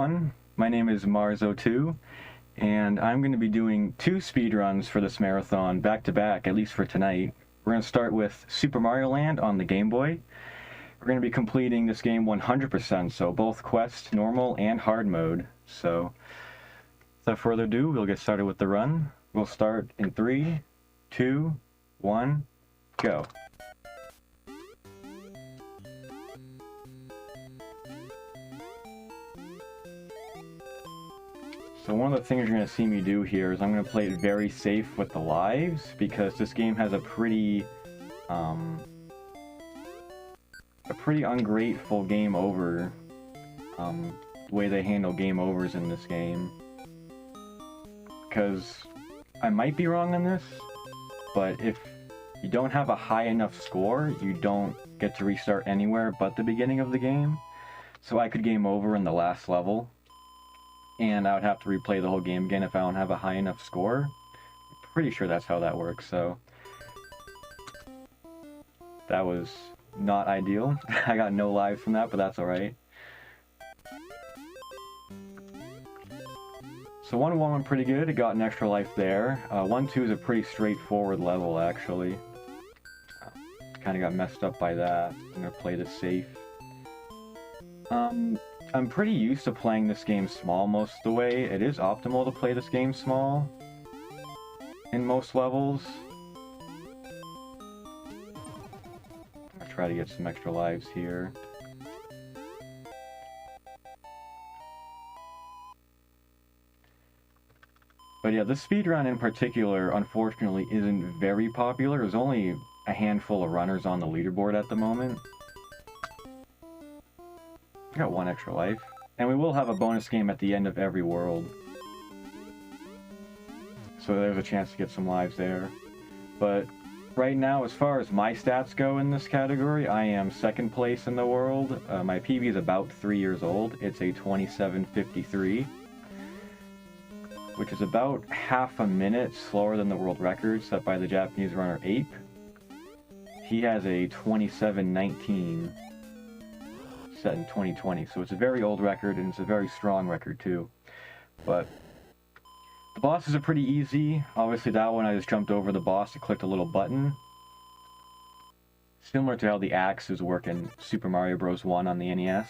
everyone, my name is Mars02, and I'm going to be doing 2 speedruns for this marathon back to back, at least for tonight. We're going to start with Super Mario Land on the Game Boy. We're going to be completing this game 100%, so both quest, normal, and hard mode. So, without further ado, we'll get started with the run. We'll start in 3, 2, 1, go. So one of the things you're going to see me do here is I'm going to play it very safe with the lives, because this game has a pretty ungrateful game over, the way they handle game overs in this game. Because I might be wrong on this, but if you don't have a high enough score, you don't get to restart anywhere but the beginning of the game. So I could game over in the last level, and I would have to replay the whole game again if I don't have a high enough score. I'm pretty sure that's how that works, so that was not ideal. I got no lives from that, but that's alright. So 1-1 went pretty good, it got an extra life there. 1-2 is a pretty straightforward level, actually. Kinda got messed up by that. I'm gonna play this safe. I'm pretty used to playing this game small most of the way. It is optimal to play this game small in most levels. I'll try to get some extra lives here. But yeah, this speedrun in particular, unfortunately, isn't very popular. There's only a handful of runners on the leaderboard at the moment. I got 1 extra life. And we will have a bonus game at the end of every world. So there's a chance to get some lives there. But right now, as far as my stats go in this category, I am 2nd place in the world. My PB is about 3 years old. It's a 27:53, which is about half a minute slower than the world record set by the Japanese runner Ape. He has a 27:19. Set in 2020, so it's a very old record, and it's a very strong record too. But the bosses are pretty easy. Obviously that one I just jumped over the boss and clicked a little button. Similar to how the axes work in Super Mario Bros. 1 on the NES.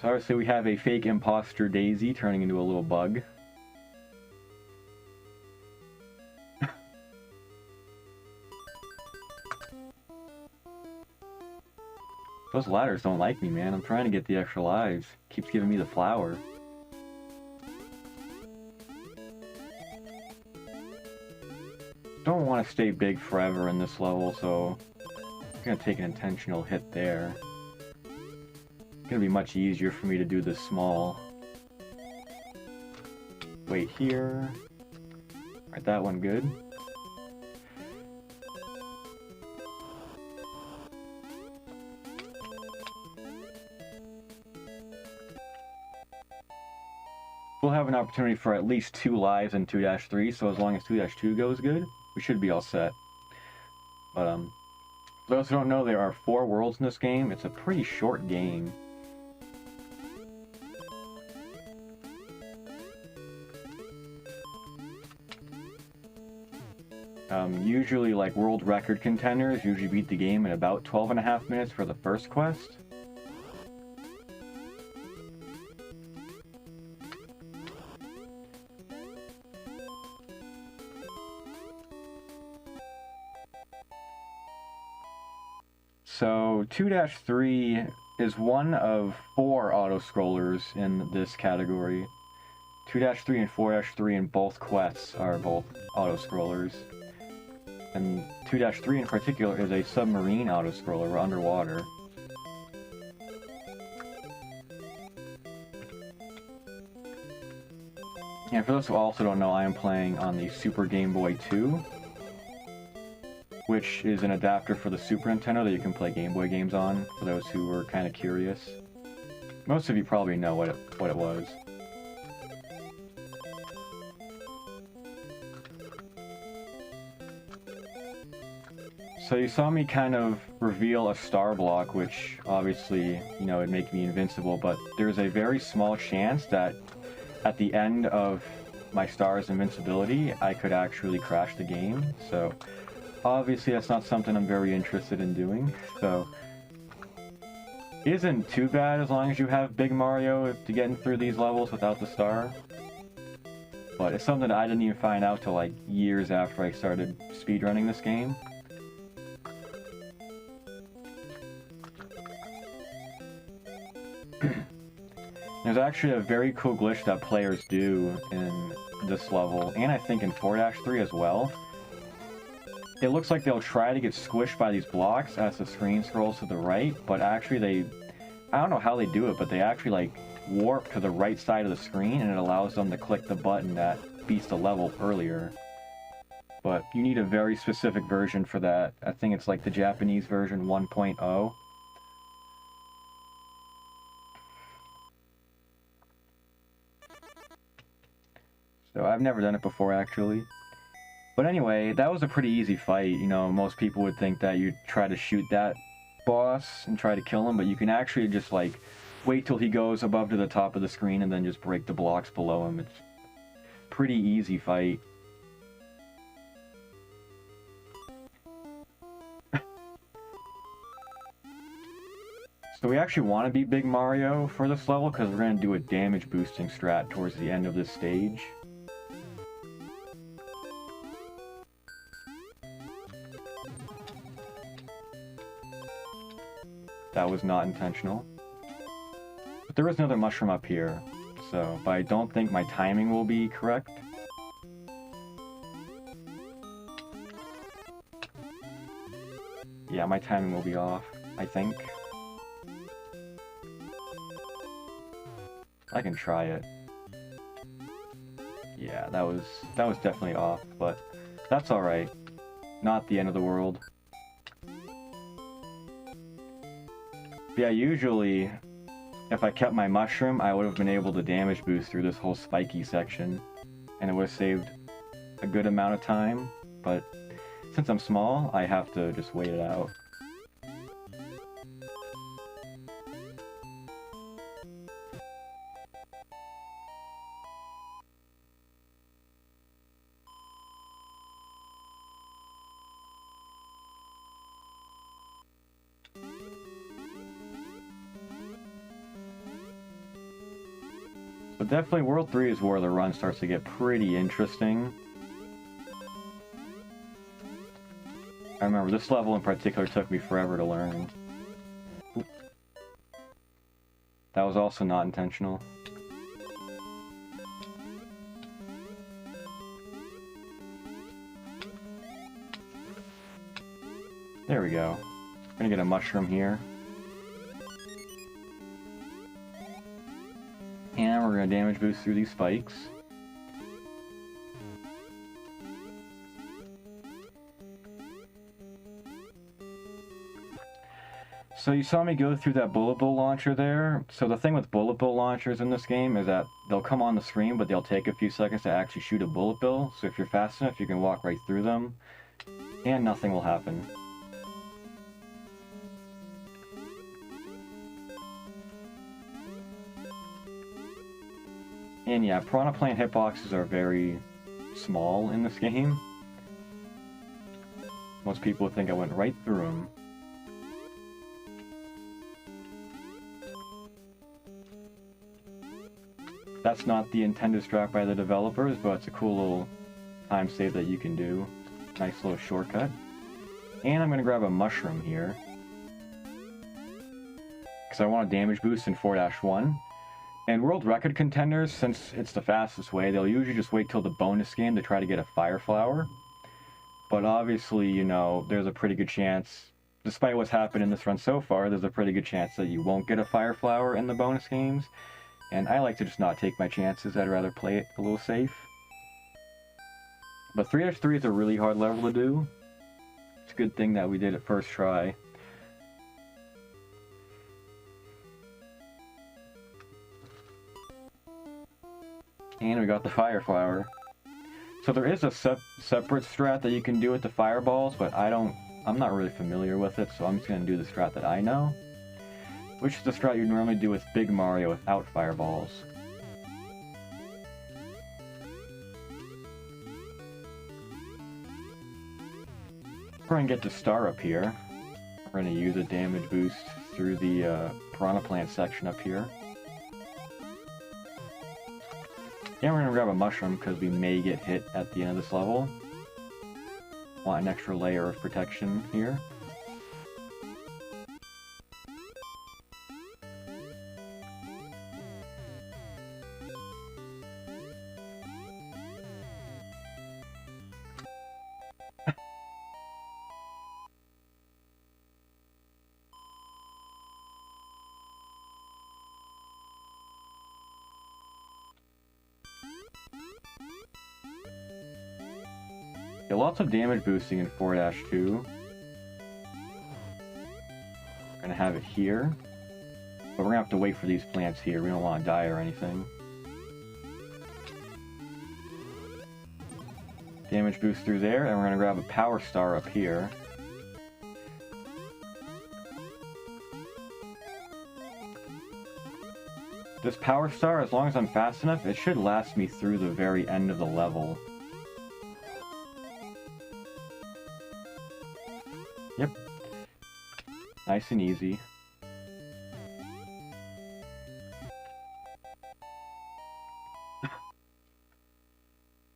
So obviously we have a fake imposter Daisy turning into a little bug. Those ladders don't like me, man. I'm trying to get the extra lives. Keeps giving me the flower. Don't want to stay big forever in this level, so I'm gonna take an intentional hit there. It's gonna be much easier for me to do this small. Wait here. Alright, that one good. We'll have an opportunity for at least 2 lives in 2-3, so as long as 2-2 goes good, we should be all set. But, for those who don't know, there are 4 worlds in this game. It's a pretty short game. Usually, like, world record contenders usually beat the game in about 12.5 minutes for the first quest. So 2-3 is one of 4 auto-scrollers in this category. 2-3 and 4-3 in both quests are both auto-scrollers. And 2-3 in particular is a submarine auto-scroller, we're underwater. And for those who also don't know, I am playing on the Super Game Boy 2. Which is an adapter for the Super Nintendo that you can play Game Boy games on, for those who were kind of curious. Most of you probably know what it was. So you saw me kind of reveal a star block, which obviously, you know, would make me invincible, but there's a very small chance that at the end of my star's invincibility, I could actually crash the game. So obviously that's not something I'm very interested in doing. So it isn't too bad as long as you have Big Mario to getting through these levels without the star. But it's something that I didn't even find out till like years after I started speedrunning this game. There's actually a very cool glitch that players do in this level, and I think in 4-3 as well. It looks like they'll try to get squished by these blocks as the screen scrolls to the right, but actually I don't know how they do it, but they actually like warp to the right side of the screen, and it allows them to click the button that beats the level earlier. But you need a very specific version for that. I think it's like the Japanese version 1.0. So I've never done it before, actually. But anyway, that was a pretty easy fight. You know, most people would think that you'd try to shoot that boss and try to kill him, but you can actually just, like, wait till he goes above to the top of the screen and then just break the blocks below him. It's a pretty easy fight. So we actually want to beat Big Mario for this level because we're going to do a damage boosting strat towards the end of this stage. That was not intentional. But there is another mushroom up here, so, but I don't think my timing will be correct. Yeah, my timing will be off, I think. I can try it. Yeah, that was definitely off, but that's alright. Not the end of the world. Yeah, usually, if I kept my mushroom, I would have been able to damage boost through this whole spiky section, and it would have saved a good amount of time, but since I'm small, I have to just wait it out. But definitely World 3 is where the run starts to get pretty interesting. I remember this level in particular took me forever to learn. Oop. That was also not intentional. There we go. Gonna get a mushroom here. And we're gonna damage boost through these spikes. So you saw me go through that bullet bill launcher there. So the thing with bullet bill launchers in this game is that they'll come on the screen, but they'll take a few seconds to actually shoot a bullet bill. So if you're fast enough, you can walk right through them, and nothing will happen. And yeah, Piranha Plant hitboxes are very small in this game. Most people would think I went right through them. That's not the intended strat by the developers, but it's a cool little time save that you can do. Nice little shortcut. And I'm going to grab a mushroom here, because I want a damage boost in 4-1. And world record contenders, since it's the fastest way, they'll usually just wait till the bonus game to try to get a fire flower. But obviously, you know, there's a pretty good chance, despite what's happened in this run so far, there's a pretty good chance that you won't get a fire flower in the bonus games. And I like to just not take my chances. I'd rather play it a little safe. But 3-3 is a really hard level to do. It's a good thing that we did it first try. And we got the fire flower. So there is a separate strat that you can do with the fireballs, but I don't I'm not really familiar with it, so I'm just going to do the strat that I know, which is the strat you normally do with Big Mario without fireballs. We're going to get to star up here. We're going to use a damage boost through the Piranha Plant section up here. And we're going to grab a mushroom because we may get hit at the end of this level. Want an extra layer of protection here. Yeah, lots of damage boosting in 4-2. We're gonna have it here, but we're gonna have to wait for these plants here. We don't want to die or anything. Damage boost through there, and we're gonna grab a power star up here. This power star, as long as I'm fast enough, it should last me through the very end of the level. Yep. Nice and easy.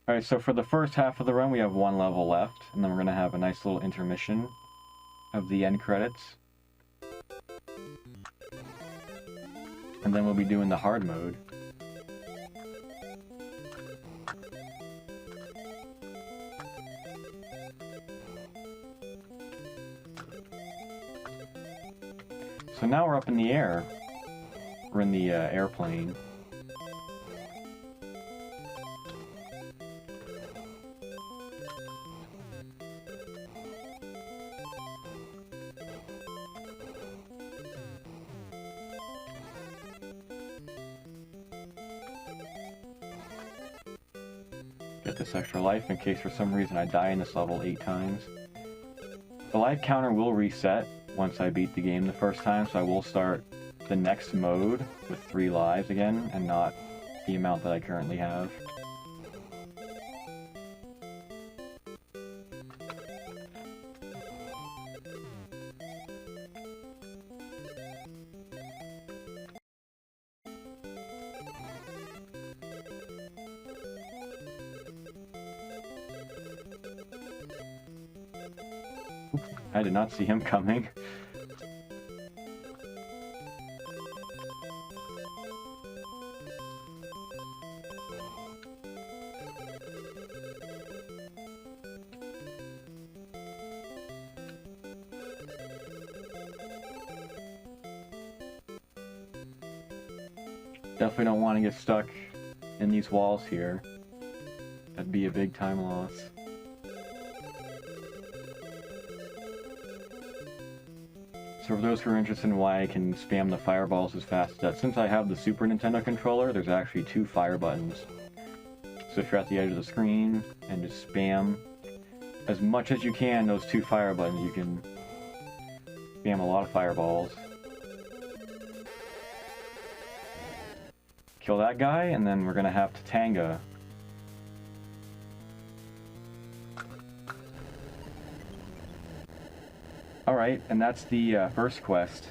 Alright, so for the first half of the run, we have one level left, and then we're going to have a nice little intermission of the end credits. And then we'll be doing the hard mode. So now we're up in the air. We're in the airplane. Get this extra life in case for some reason I die in this level 8 times. The life counter will reset once I beat the game the first time, so I will start the next mode with 3 lives again, and not the amount that I currently have. I did not see him coming. Definitely don't want to get stuck in these walls here. That'd be a big time loss. So for those who are interested in why I can spam the fireballs as fast as that, since I have the Super Nintendo controller, there's actually 2 fire buttons. So if you're at the edge of the screen and just spam as much as you can those 2 fire buttons, you can spam a lot of fireballs. Kill that guy, and then we're gonna have Tatanga. Alright, and that's the first quest.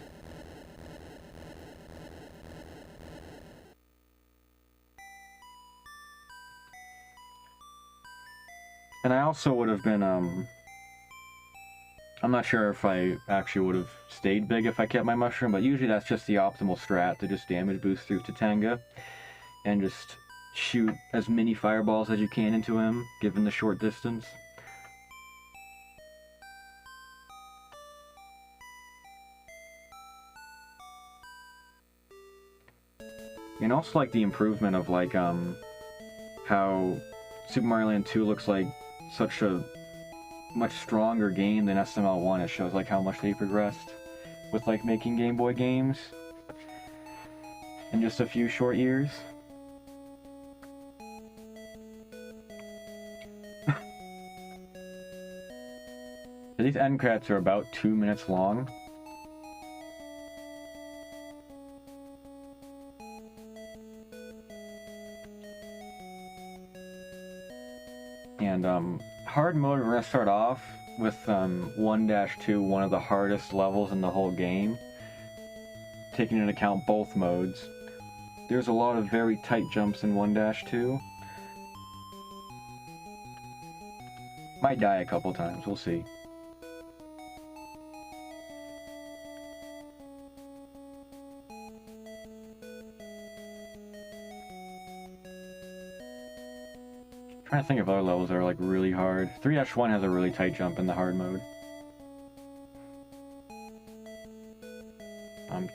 And I also would have been, I'm not sure if I actually would have stayed big if I kept my mushroom, but usually that's just the optimal strat, to just damage boost through Tatanga and just shoot as many fireballs as you can into him, given the short distance. And also like the improvement of like how Super Mario Land 2 looks like such a much stronger game than SML1. It shows like how much they progressed with like making Game Boy games in just a few short years. These end credits are about 2 minutes long. And hard mode, we're gonna start off with 1-2, one of the hardest levels in the whole game, taking into account both modes. There's a lot of very tight jumps in 1-2. Might die a couple times, we'll see. Trying to think of other levels that are like really hard. 3-1 has a really tight jump in the hard mode.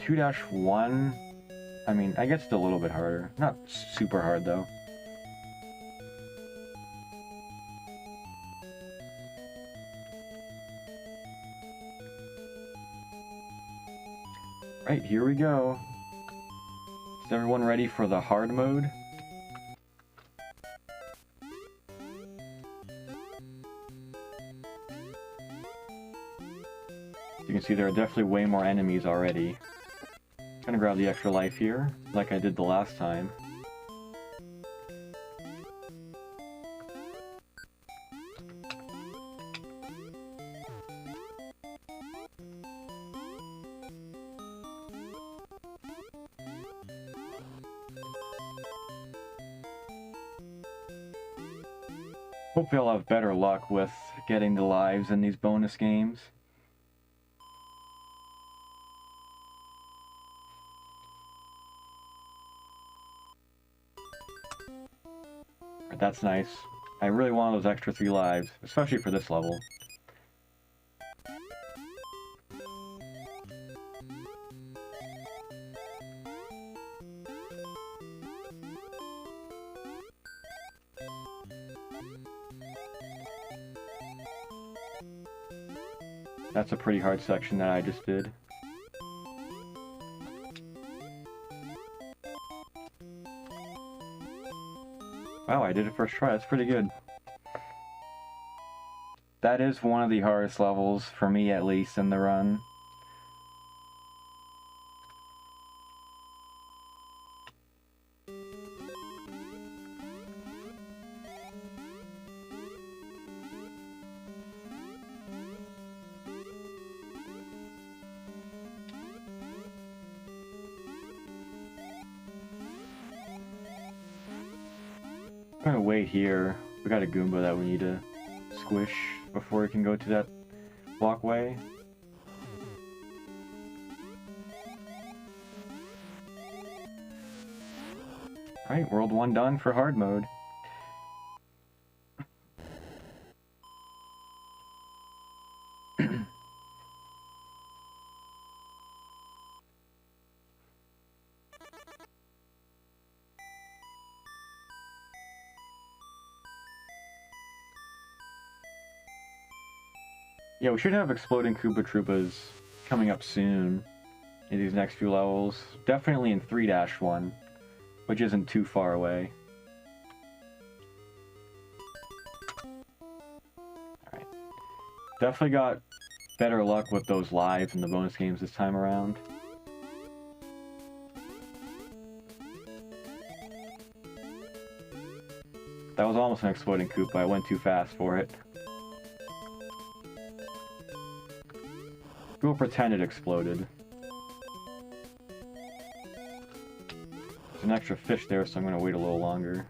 2-1, I mean, I guess it's a little bit harder. Not super hard though. Right, here we go. Is everyone ready for the hard mode? You can see there are definitely way more enemies already. Gonna grab the extra life here, like I did the last time. Hopefully I'll have better luck with getting the lives in these bonus games. That's nice. I really want those extra 3 lives, especially for this level. That's a pretty hard section that I just did. Wow, I did it first try. That's pretty good. That is one of the hardest levels, for me at least, in the run. I'm gonna wait here. We got a Goomba that we need to squish before we can go to that walkway. Alright, World 1 done for hard mode. Yeah, we should have Exploding Koopa Troopas coming up soon in these next few levels. Definitely in 3-1, which isn't too far away. Alright. Definitely got better luck with those lives in the bonus games this time around. That was almost an Exploding Koopa. I went too fast for it. We'll pretend it exploded. There's an extra fish there, so I'm gonna wait a little longer.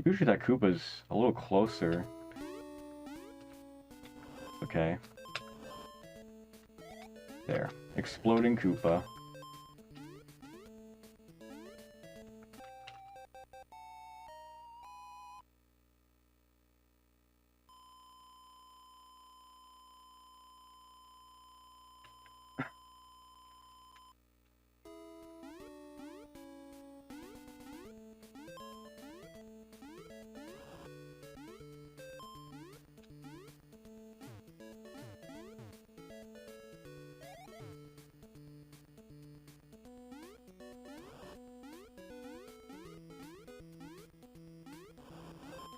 Usually that Koopa's a little closer. Okay. There. Exploding Koopa.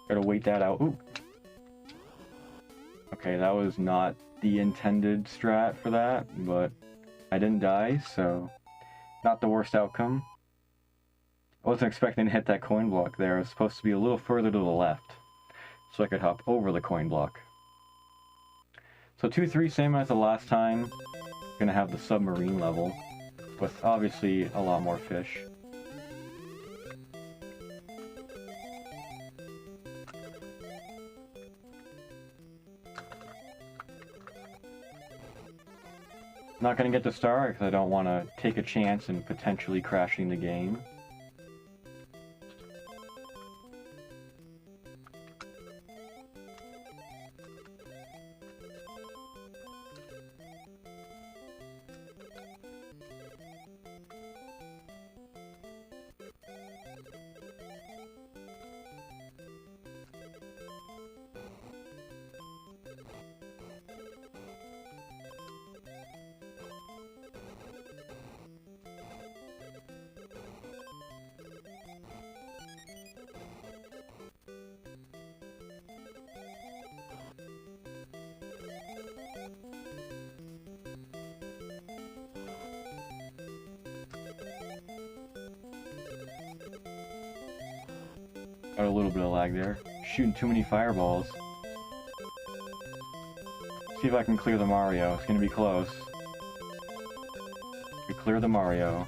Gotta wait that out. Ooh. Okay, that was not the intended strat for that, but I didn't die, so not the worst outcome. I wasn't expecting to hit that coin block there. It was supposed to be a little further to the left, so I could hop over the coin block. So 2-3, same as the last time. Gonna have the submarine level, with obviously a lot more fish. Not gonna get the star because I don't want to take a chance in potentially crashing the game. Got a little bit of lag there. Shooting too many fireballs. See if I can clear the Mario. It's gonna be close. We clear the Mario.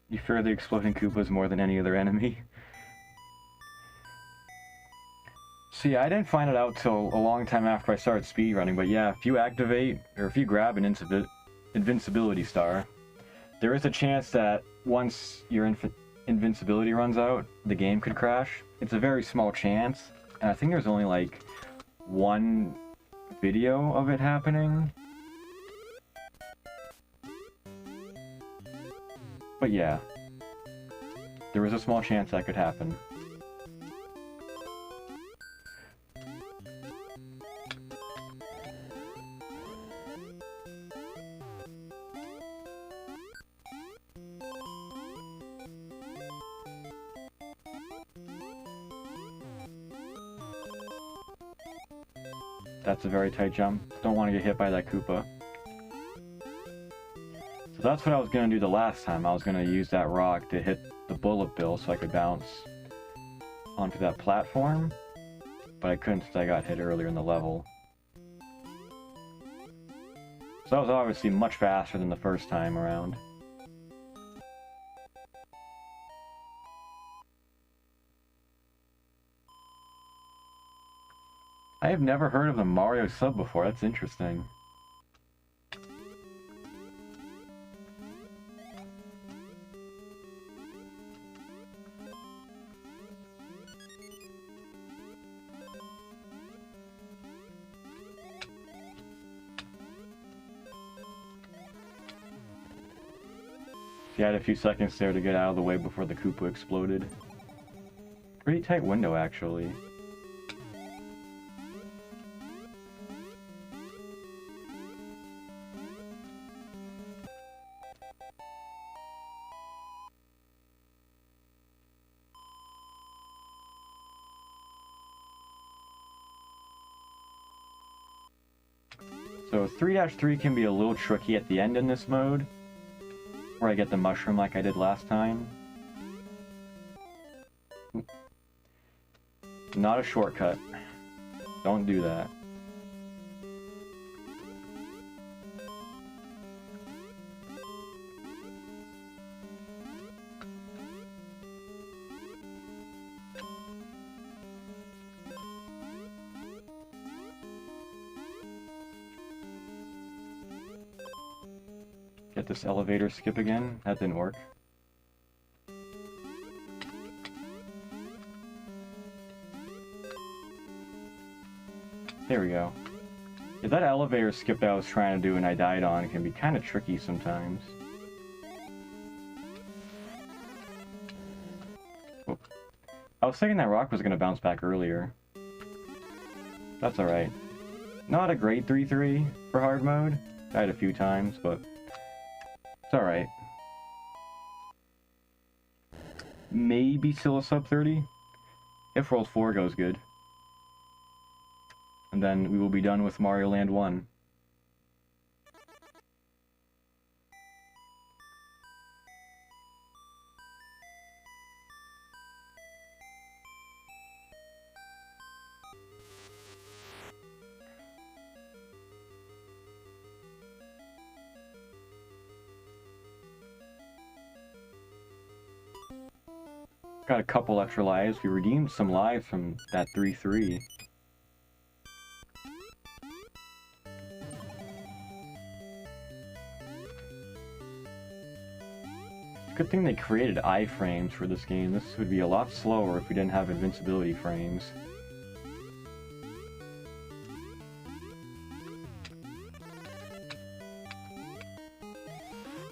You fear the exploding Koopas more than any other enemy. See, I didn't find it out till a long time after I started speedrunning, but yeah, if you activate, or if you grab an invincibility star, there is a chance that once your invincibility runs out, the game could crash. It's a very small chance, and I think there's only like one video of it happening. But yeah, there is a small chance that could happen. That's a very tight jump. Don't want to get hit by that Koopa. So that's what I was going to do the last time. I was going to use that rock to hit the bullet bill so I could bounce onto that platform. But I couldn't since I got hit earlier in the level. So that was obviously much faster than the first time around. I have never heard of the Mario sub before. That's interesting. He had a few seconds there to get out of the way before the Koopa exploded. Pretty tight window, actually. So 3-3 can be a little tricky at the end in this mode, where I get the mushroom like I did last time. Not a shortcut. Don't do that. Get this elevator skip again. That didn't work. There we go. Yeah, that elevator skip that I was trying to do and I died on can be kind of tricky sometimes. I was thinking that rock was going to bounce back earlier. That's alright. Not a great 3-3 for hard mode. Died a few times, but it's alright. Maybe still a sub 30 if World 4 goes good. And then we will be done with Mario Land 1. Got a couple extra lives. We redeemed some lives from that 3-3. Good thing they created iframes for this game. This would be a lot slower if we didn't have invincibility frames.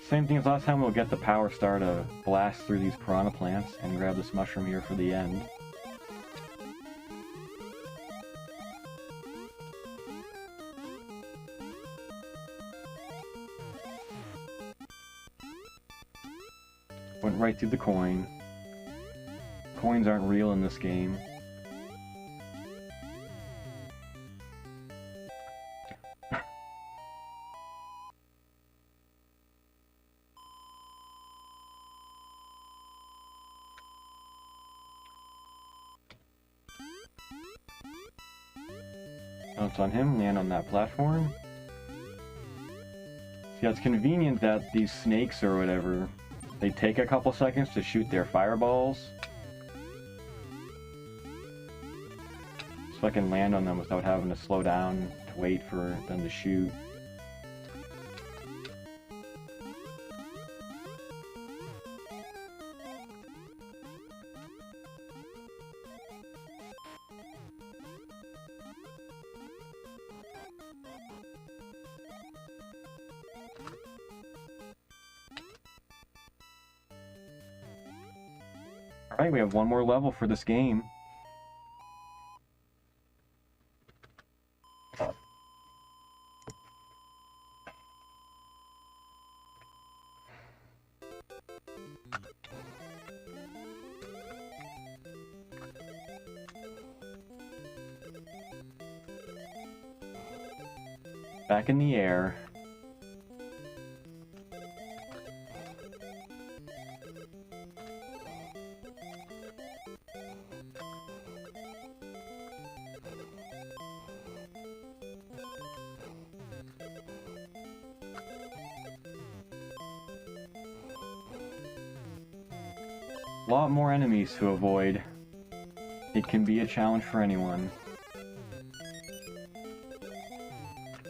Same thing as last time, we'll get the power star to blast through these piranha plants and grab this mushroom here for the end. Went right through the coin. Coins aren't real in this game. Bounce on him, land on that platform. Yeah, it's convenient that these snakes or whatever, they take a couple seconds to shoot their fireballs. So I can land on them without having to slow down to wait for them to shoot. Alright, we have one more level for this game. Back in the air. A lot more enemies to avoid. It can be a challenge for anyone.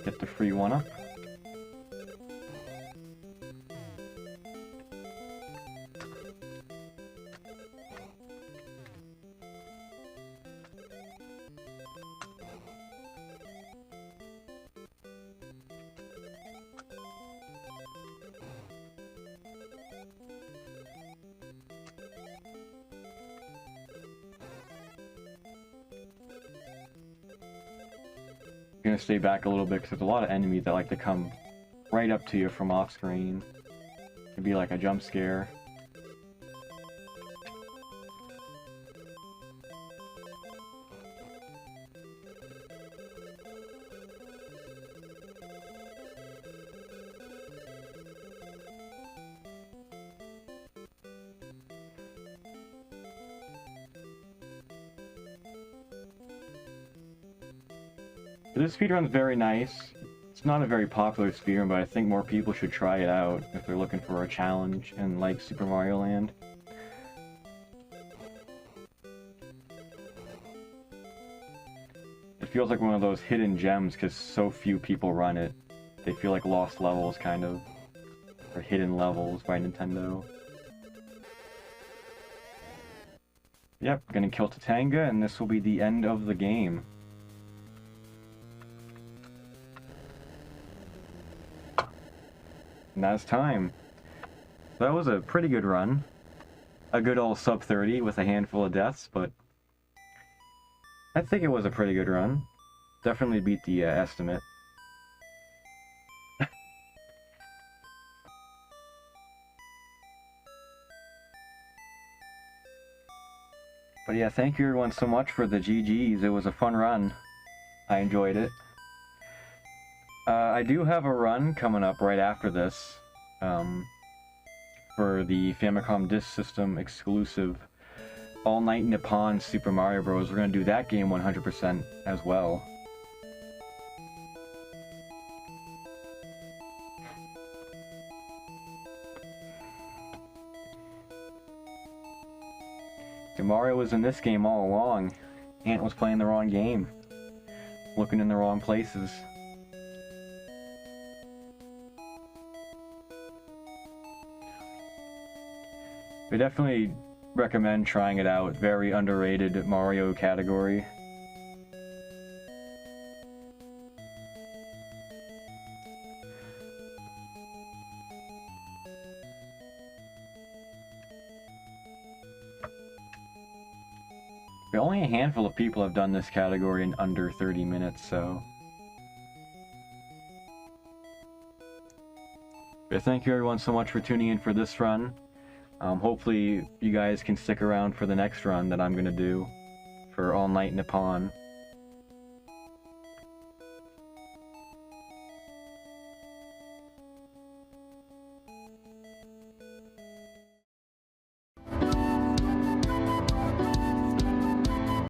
Get the free 1-up. Gonna stay back a little bit because there's a lot of enemies that like to come right up to you from off screen. It'd be like a jump scare. This speedrun's very nice. It's not a very popular speedrun, but I think more people should try it out if they're looking for a challenge and like Super Mario Land. It feels like one of those hidden gems because so few people run it. They feel like lost levels, kind of. Or hidden levels by Nintendo. Yep, gonna kill Tatanga, and this will be the end of the game. And that's time. That was a pretty good run. a good old sub 30 with a handful of deaths, but I think it was a pretty good run. Definitely beat the estimate. But yeah, thank you everyone so much for the GGs. It was a fun run. I enjoyed it. I do have a run coming up right after this for the Famicom Disk System exclusive All Night Nippon Super Mario Bros. We're going to do that game 100% as well. Mario was in this game all along. Ant was playing the wrong game. Looking in the wrong places. We definitely recommend trying it out. Very underrated Mario category. Only a handful of people have done this category in under 30 minutes, so... But thank you everyone so much for tuning in for this run. Hopefully you guys can stick around for the next run that I'm going to do for All Night Nippon.